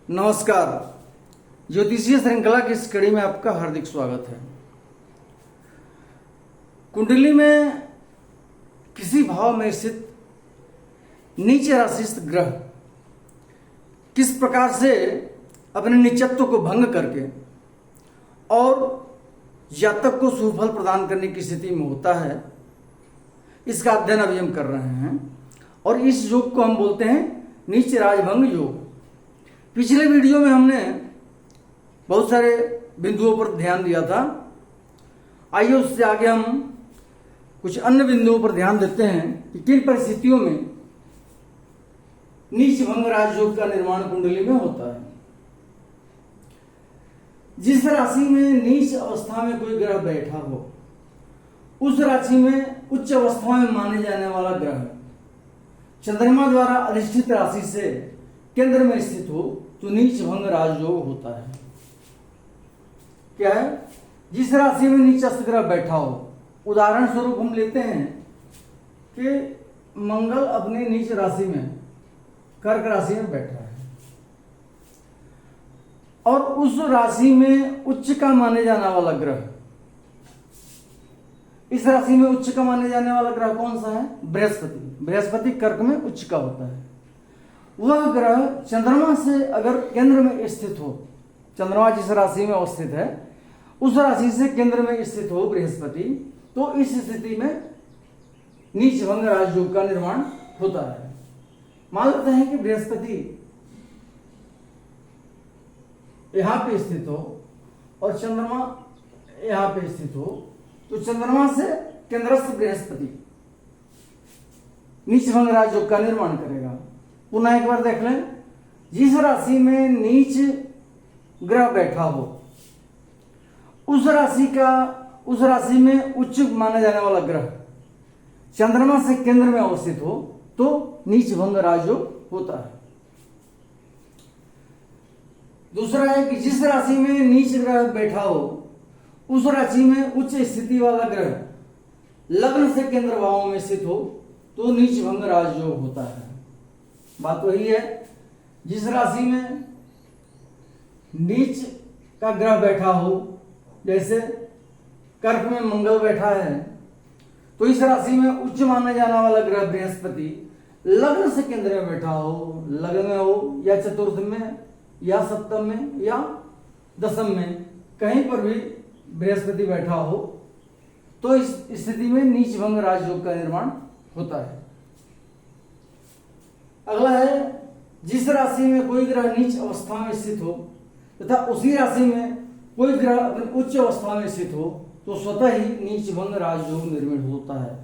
नमस्कार। ज्योतिषीय श्रृंखला की इस कड़ी में आपका हार्दिक स्वागत है। कुंडली में किसी भाव में स्थित नीच राशिस्थ ग्रह किस प्रकार से अपने नीचत्व को भंग करके और जातक को सुफल प्रदान करने की स्थिति में होता है, इसका अध्ययन अभी हम कर रहे हैं। और इस योग को हम बोलते हैं नीच राजभंग योग। पिछले वीडियो में हमने बहुत सारे बिंदुओं पर ध्यान दिया था। आइए उससे आगे हम कुछ अन्य बिंदुओं पर ध्यान देते हैं कि किन परिस्थितियों में नीच भंग राजयोग का निर्माण कुंडली में होता है। जिस राशि में नीच अवस्था में कोई ग्रह बैठा हो, उस राशि में उच्च अवस्था में माने जाने वाला ग्रह चंद्रमा द्वारा अधिष्ठित राशि से केंद्र में स्थित हो तो नीच भंग राजयोग होता है। क्या है? जिस राशि में नीचस्थ ग्रह बैठा हो, उदाहरण स्वरूप हम लेते हैं कि मंगल अपनी नीच राशि में कर्क राशि में बैठा है और उस राशि में उच्च का माने जाने वाला ग्रह, इस राशि में उच्च का माने जाने वाला ग्रह कौन सा है? बृहस्पति। बृहस्पति कर्क में उच्च का होता है। वह ग्रह चंद्रमा से अगर केंद्र में स्थित हो, चंद्रमा जिस राशि में अवस्थित है उस राशि से केंद्र में स्थित हो बृहस्पति, तो इस स्थिति में नीच भंग राजयोग का निर्माण होता है। मान लेते हैं कि बृहस्पति यहां पे स्थित हो और चंद्रमा यहां पे स्थित हो, तो चंद्रमा से केंद्रस्थ बृहस्पति नीच भंग राजयोग का निर्माण करेगा। पुनः एक बार देख लें। जिस राशि में नीच ग्रह बैठा हो, उस राशि में उच्च माना जाने वाला ग्रह चंद्रमा से केंद्र में अवस्थित हो तो नीच भंग राजयोग होता है। दूसरा है कि जिस राशि में नीच ग्रह बैठा हो, उस राशि में उच्च स्थिति वाला ग्रह लग्न से केंद्र भाव में स्थित हो तो नीच भंग राजयोग होता है। बात वही है, जिस राशि में नीच का ग्रह बैठा हो, जैसे कर्क में मंगल बैठा है, तो इस राशि में उच्च माना जाने वाला ग्रह बृहस्पति लग्न से केंद्र में बैठा हो, लग्न में हो या चतुर्थ में या सप्तम में या दशम में, कहीं पर भी बृहस्पति बैठा हो तो इस स्थिति में नीच भंग राजयोग का निर्माण होता है। अगला है, जिस राशि में कोई ग्रह नीच अवस्था में स्थित हो तथा उसी राशि में कोई ग्रह अपनी उच्च अवस्था में स्थित हो तो स्वतः ही नीच भंग राजयोग निर्मित होता है।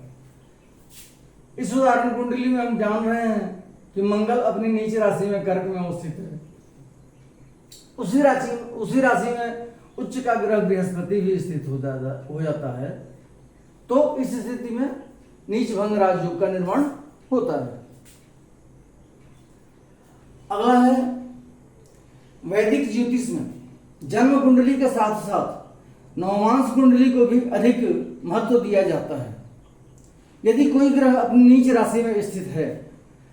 इस उदाहरण कुंडली में हम जान रहे हैं कि मंगल अपनी नीच राशि में कर्क में अवस्थित है। उसी राशि में उच्च का ग्रह बृहस्पति भी स्थित हो जाता है, तो इस स्थिति में नीच भंग राजयोग का निर्माण होता है। अगला है, वैदिक ज्योतिष में जन्म कुंडली के साथ साथ नवमांश कुंडली को भी अधिक महत्व दिया जाता है। यदि कोई ग्रह अपनी नीच राशि में स्थित है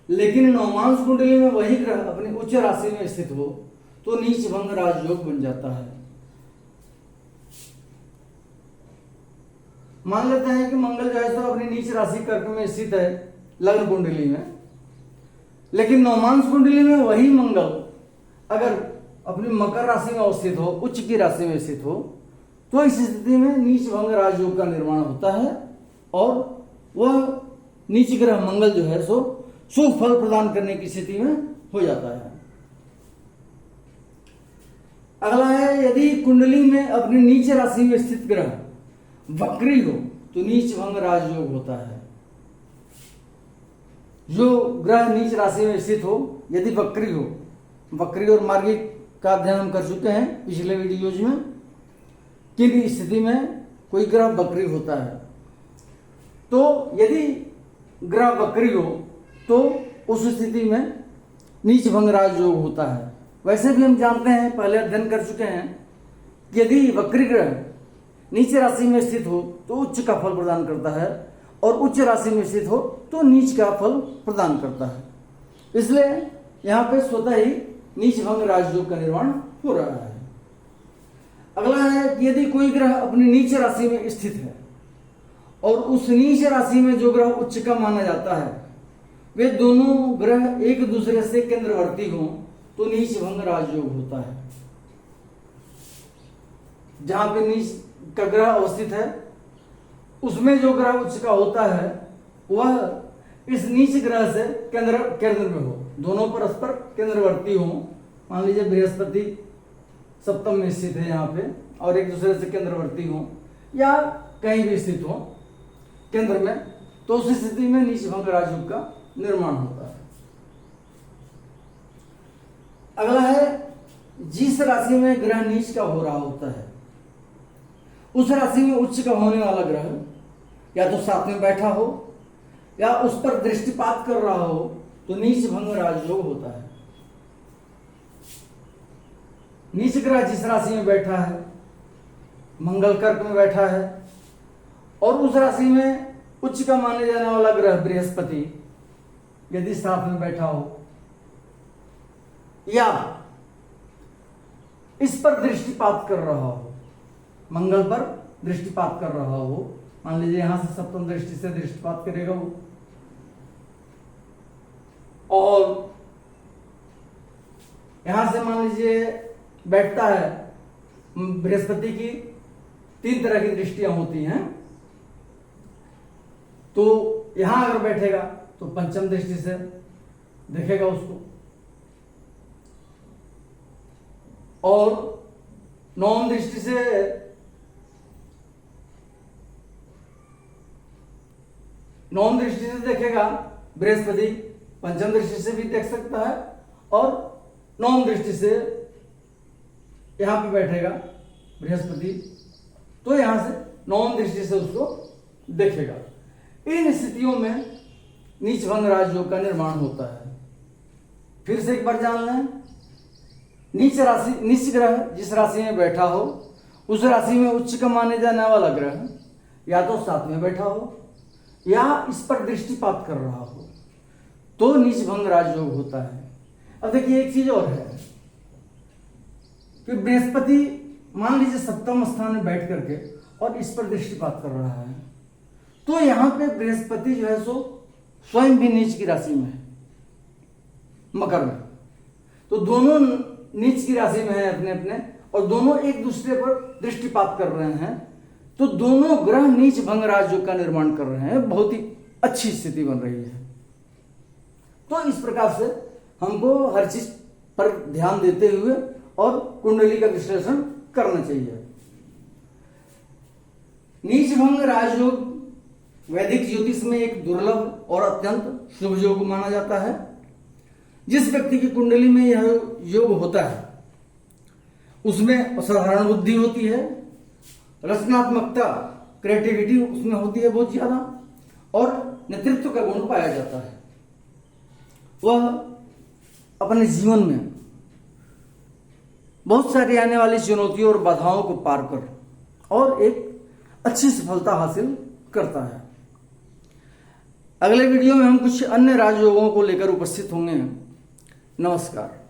लेकिन नवमांश कुंडली में वही ग्रह अपनी उच्च राशि में स्थित हो तो नीच भंग राजयोग बन जाता है। मान लेते हैं कि मंगल जो है तो अपनी नीच राशि कर्क में स्थित है लग्न कुंडली में, लेकिन नवमांश कुंडली में वही मंगल अगर अपनी मकर राशि में अवस्थित हो, उच्च की राशि में स्थित हो, तो इस स्थिति में नीच भंग राजयोग का निर्माण होता है और वह नीच ग्रह मंगल जो है सो शुभ फल प्रदान करने की स्थिति में हो जाता है। अगला है, यदि कुंडली में अपनी नीच राशि में स्थित ग्रह वक्री हो तो नीच भंग राजयोग होता है। जो ग्रह नीच राशि में स्थित हो यदि वक्री हो, वक्री और मार्गी का अध्ययन हम कर चुके हैं पिछले वीडियोज में, किन स्थिति में कोई ग्रह वक्री होता है। तो यदि ग्रह वक्री हो तो उस स्थिति में नीच भंग राजयोग होता है। वैसे भी हम जानते हैं, पहले अध्ययन कर चुके हैं कि यदि वक्री ग्रह नीच राशि में स्थित हो तो उच्च का फल प्रदान करता है और उच्च राशि में स्थित हो तो नीच का फल प्रदान करता है। इसलिए यहाँ पे स्वतः ही नीच भंग राजयोग का निर्माण हो रहा है। अगला है कि यदि कोई ग्रह अपनी नीच राशि में स्थित है और उस नीच राशि में जो ग्रह उच्च का माना जाता है वे दोनों ग्रह एक दूसरे से केंद्रवर्ती हों तो नीच भंग राजयोग होता है। जहां पे नीच का ग्रह अवस्थित है उसमें जो ग्रह उच्च का होता है वह इस नीच ग्रह से केंद्र में हो, दोनों परस्पर केंद्रवर्ती हो। मान लीजिए बृहस्पति सप्तम में स्थित है यहाँ पे और एक दूसरे से केंद्रवर्ती हो या कहीं भी स्थित हो केंद्र में, तो उस स्थिति में नीच भंग राजयोग का निर्माण होता है। अगला है जिस राशि में ग्रह नीच का हो रहा होता है उस राशि में उच्च का होने वाला ग्रह या तो साथ में बैठा हो या उस पर दृष्टिपात कर रहा हो तो नीच भंग राजयोग होता है। नीच ग्रह जिस राशि में बैठा है, मंगल कर्क में बैठा है और उस राशि में उच्च का माने जाने वाला ग्रह बृहस्पति यदि साथ में बैठा हो या इस पर दृष्टिपात कर रहा हो, मंगल पर दृष्टिपात कर रहा हो, मान लीजिए यहां से सप्तम दृष्टि से दृष्टिपात करेगा वो, और यहां से मान लीजिए बैठता है, बृहस्पति की 3 तरह की दृष्टियां होती हैं, तो यहां अगर बैठेगा तो पंचम दृष्टि से देखेगा उसको और नवम दृष्टि से देखेगा बृहस्पति, पंचम दृष्टि से भी देख सकता है और नवम दृष्टि से यहां पे बैठेगा बृहस्पति तो यहां से नवम दृष्टि से उसको देखेगा। इन स्थितियों में नीच भंग राजयोग का निर्माण होता है। फिर से एक बार जान लें, नीच ग्रह जिस राशि में बैठा हो उस राशि में उच्च का माने जाने वाला ग्रह या तो साथ में बैठा हो या इस पर दृष्टिपात कर रहा हो तो नीच भंग राजयोग होता है। अब देखिए एक चीज और है कि बृहस्पति मान लीजिए सप्तम स्थान में बैठ करके और इस पर दृष्टिपात कर रहा है तो यहां पे बृहस्पति जो है सो स्वयं भी नीच की राशि में है, मकर में, तो दोनों नीच की राशि में है अपने अपने और दोनों एक दूसरे पर दृष्टिपात कर रहे हैं तो दोनों ग्रह नीच भंग राजयोग का निर्माण कर रहे हैं। बहुत ही अच्छी स्थिति बन रही है। तो इस प्रकार से हमको हर चीज पर ध्यान देते हुए और कुंडली का विश्लेषण करना चाहिए। नीच भंग राजयोग वैदिक ज्योतिष में एक दुर्लभ और अत्यंत शुभ योग माना जाता है। जिस व्यक्ति की कुंडली में यह योग होता है उसमें असाधारण बुद्धि होती है, रचनात्मकता क्रिएटिविटी उसमें होती है बहुत ज्यादा और नेतृत्व का गुण पाया जाता है। वह अपने जीवन में बहुत सारी आने वाली चुनौतियों और बाधाओं को पार कर और एक अच्छी सफलता हासिल करता है। अगले वीडियो में हम कुछ अन्य राजयोगों को लेकर उपस्थित होंगे। नमस्कार।